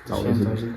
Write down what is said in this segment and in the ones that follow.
tꯧꯔꯤꯁꯤ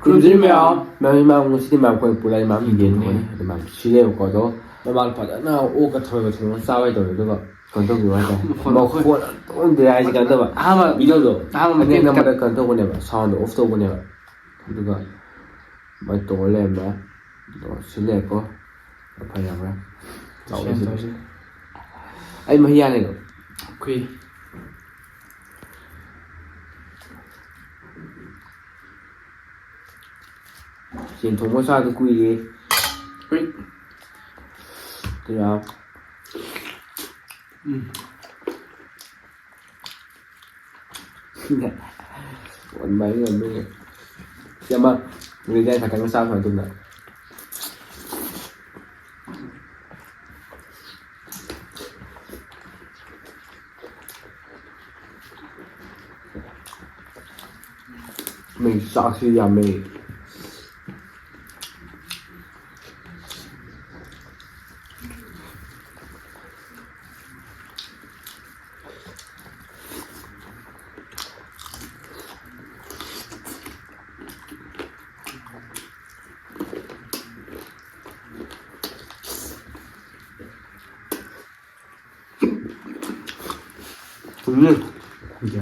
ꯀ꯭ꯔꯨꯝꯖꯤꯔꯤ ꯃꯌꯥꯝ ꯉꯁꯤꯗꯤ ꯃꯌꯥꯝ ꯑꯩꯈꯣꯏ ꯄꯨꯂꯥꯏ ꯃꯌꯥꯝ ꯌꯦꯟ ꯊꯣꯡꯉꯅꯤ ꯑꯗꯨ ꯃꯌꯥꯝ ꯁꯤꯜꯂꯦꯕꯀꯣ ꯑꯗꯣ ꯃꯃꯥꯡ ꯐꯖꯅ ꯑꯣꯛꯀ ꯊꯣꯡꯉꯒ ꯊꯣꯡꯉꯒ ꯆꯥꯕꯩ ꯇꯧꯔꯦ ꯑꯗꯨꯒ ꯀꯩꯅꯣ ꯇꯧꯈꯤꯕ ꯍꯥꯏꯇꯥꯔꯦ ꯃꯈꯣꯟ ꯇꯧꯍꯟꯗꯦ ꯍꯥꯏꯁꯦ ꯀꯩꯅꯣ ꯇꯧꯕ ꯚꯤꯗꯤꯑꯣꯗꯣ ꯑꯅꯦꯛ ꯅꯝꯕꯗ ꯀꯩꯅꯣ ꯇꯧꯕꯅꯦꯕ ꯁꯥꯎꯟꯗꯣ ꯑꯣꯐ ꯇꯧꯕꯅꯦꯕ ꯑꯗꯨꯒ ꯃꯣꯏ ꯇꯧꯔ ꯂꯩꯔꯝꯃꯦ ꯑꯗꯣ ꯁꯤꯜꯂꯦꯀꯣ ꯐꯔꯕ꯭ꯔꯥ ꯇꯧꯔꯤꯁꯤ ꯑꯩ ꯃꯍꯤ ꯌꯥꯜꯂꯦꯀꯣ ꯑꯩꯈꯣꯏ ꯌꯦꯟ ꯊꯣꯡꯕ ꯆꯥꯗ ꯀꯨꯏꯔꯦ 그냥 원만히 없는 게 아마 우리 내 잠깐 싸움 안 된다. mình sợ khi giờ mình 이제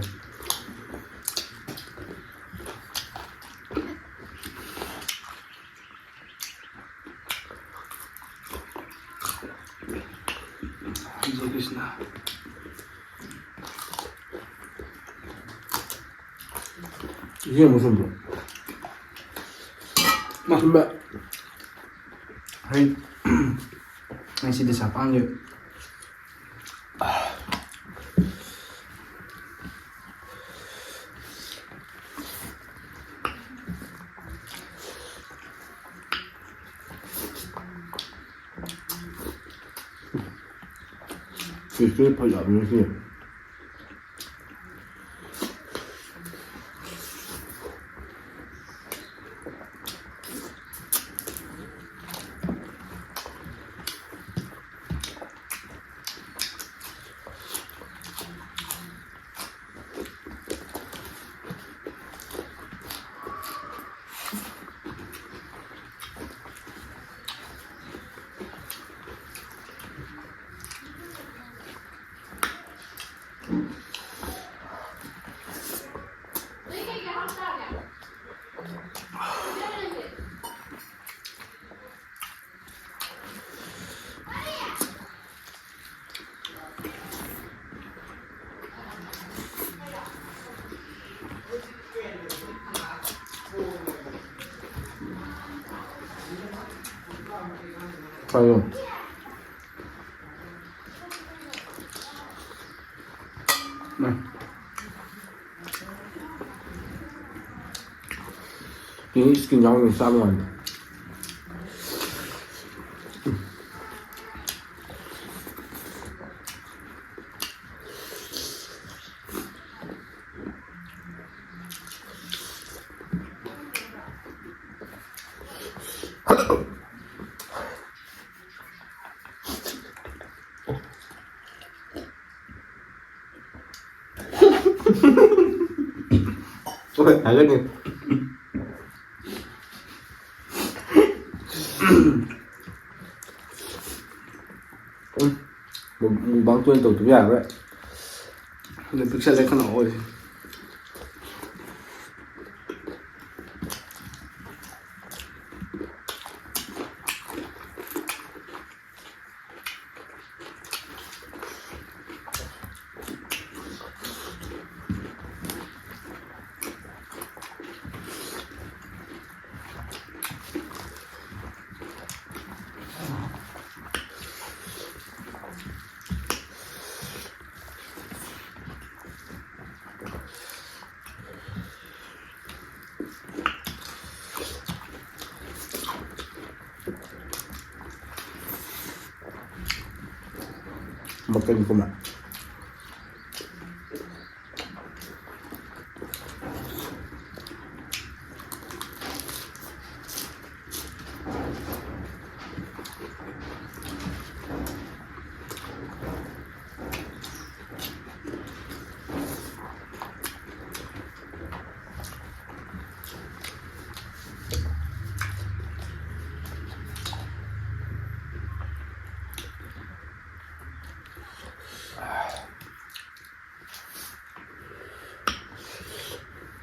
Krishna. 이게 무슨 뭐? Mà hay anh xin được sạp ăn được. Cái phải làm như thế. 과연 이 치킨 양념 싸먹어야 돼. 왜 알겠니? Mukbang tuh itu ya, gue. Udah pixel lekan awal sih. 먹겠구만.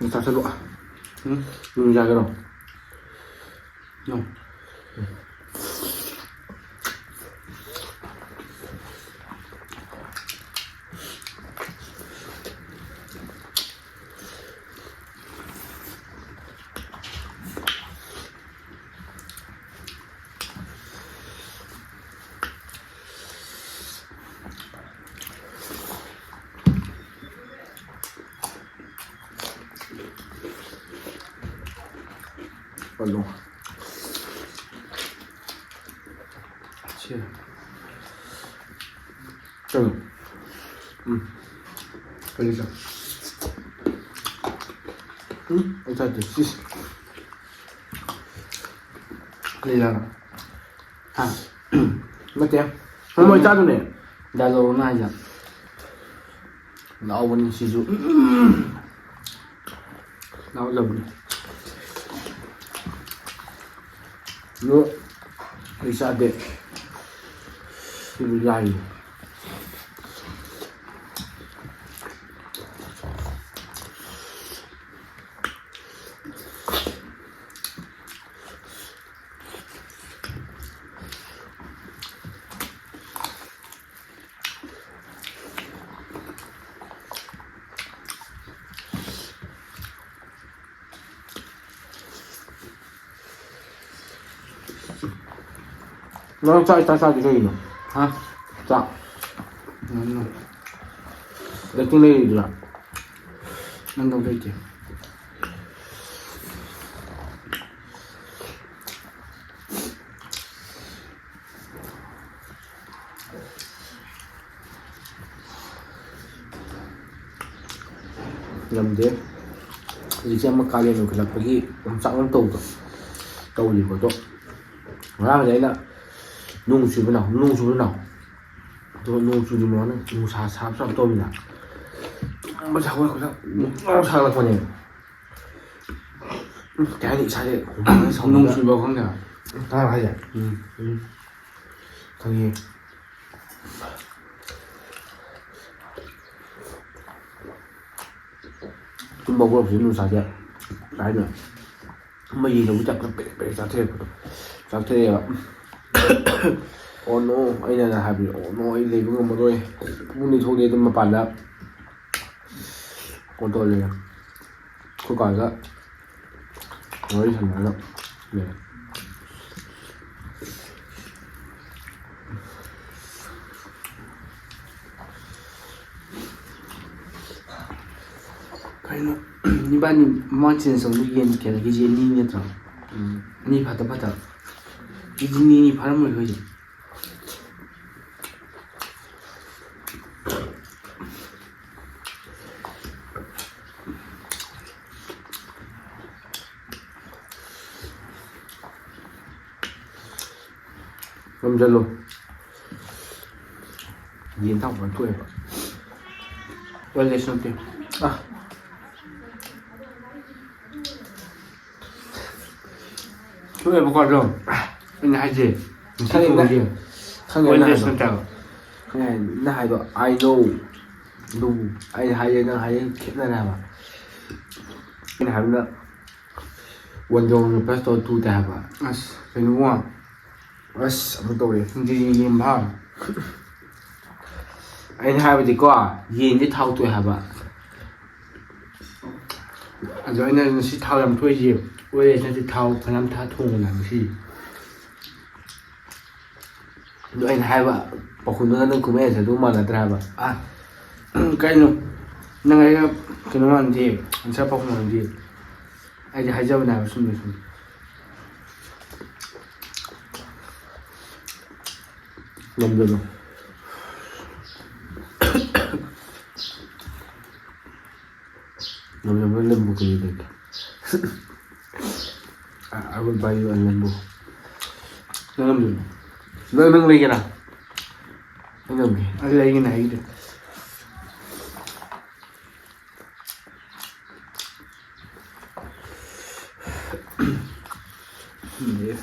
Mình sao sẽ lụa? Mình ra cái đâu? No. Còn luôn. Chưa. Chưa. Cái gì sao? Anh sao thì xí. Đây là Mất tiền. Không mới ra được nè. đã lâu nay rồi. Lão vẫn sử dụng. Lão lầm. Nữa. Đi xa đẹp. Thì bị dài. Nó chạy ta sao thì cái gì nữa? Hả? Dạ. No. Để cái này là Nâng đâu đây chứ? làm thế. Thì xem mà cao lên được là cái sẵn nó tàu tàu gì của tôi. Ra đấy là nung xuống thế nào. Tôi nung xuống thì món này, nung xa sao tôm là. Mà sao nó sao là con này. Cái này sai đấy. Nung suy bao không được. Ta là hay vậy. Thằng gì? Chúng bao gồm nung xa vậy. Đấy nữa. Mà gì đâu chắc là bể ra thế ạ. Oh no, anh là happy. Oh no, anh lấy cũng mà rồi. Muốn đi thôi đi tôi mà bàn đã. Còn tôi là không còn nữa. Nói thằng nào đâu. Nè. Cái nó như bạn mang trên sống đi yên cái gì ni nhật rồi. Ni phát phát. Cái gì ni phát mới hơi. Ngâm chân luôn. Nhìn thẳng vào tuổi. Quay lên xong tiền. À. Chú em có rồi. Anh hay gì? Thằng này gì? Quay lên này xong chào. thằng này nó hay đó. I know. No. Anh hay nó hay kết này nào mà. Cái này nó 원정 베스트 2 대봐. 아씨, 누구야? 아씨, 아무도 우리. 근데 이 봐. Anh hai bây giờ có nhìn cái thau tôi hả bạn? rồi anh sẽ thao làm thuê gì? Quê sẽ thao phải làm thao thùng làm gì? Rồi anh hai bạn, bảoคุณnó cũng mẹ sẽ đúng mà là hai bạn. À, cái nó cái nó làm gì? Anh sẽ bảo làm gì? Anh hay giờ nào xuống được? Nhầm rồi. kuri dek. I will buy you a Lambo. Nangam Nang lagi na. Nang lagi. Ada lagi na gitu. Yes.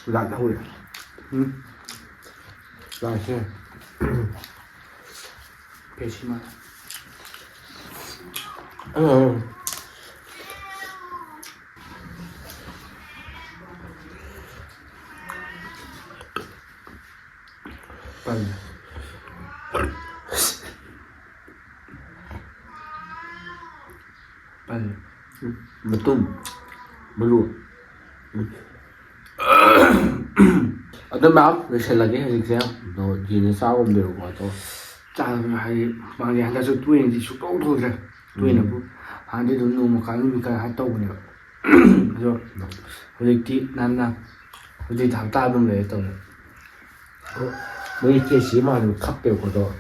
Lát thôi. Lát chứ. Peshima. 빨리. 빨리. Betul. Belum. Ada maaf, bisa lagi hari saya. No, jadi saya om dulu atau. 짜면 hay bằng gì ta sự tuyên thì sự tốt thôi rồi tuyên là cũng hàng đi đúng nôm một cái mình cái hai tàu này rồi rồi thì nan rồi thằng ta đúngเลยtàu Mấy cái gì mà nó khắp đều của đó.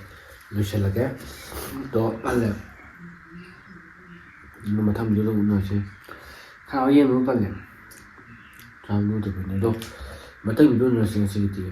Bisa lagi. Đó, 빨래 nhưng mà thăm dulu nữa chứ. khao yên với 빨래 Thăm dulu được này đó. Mà thăm dulu nữa xin xin thì.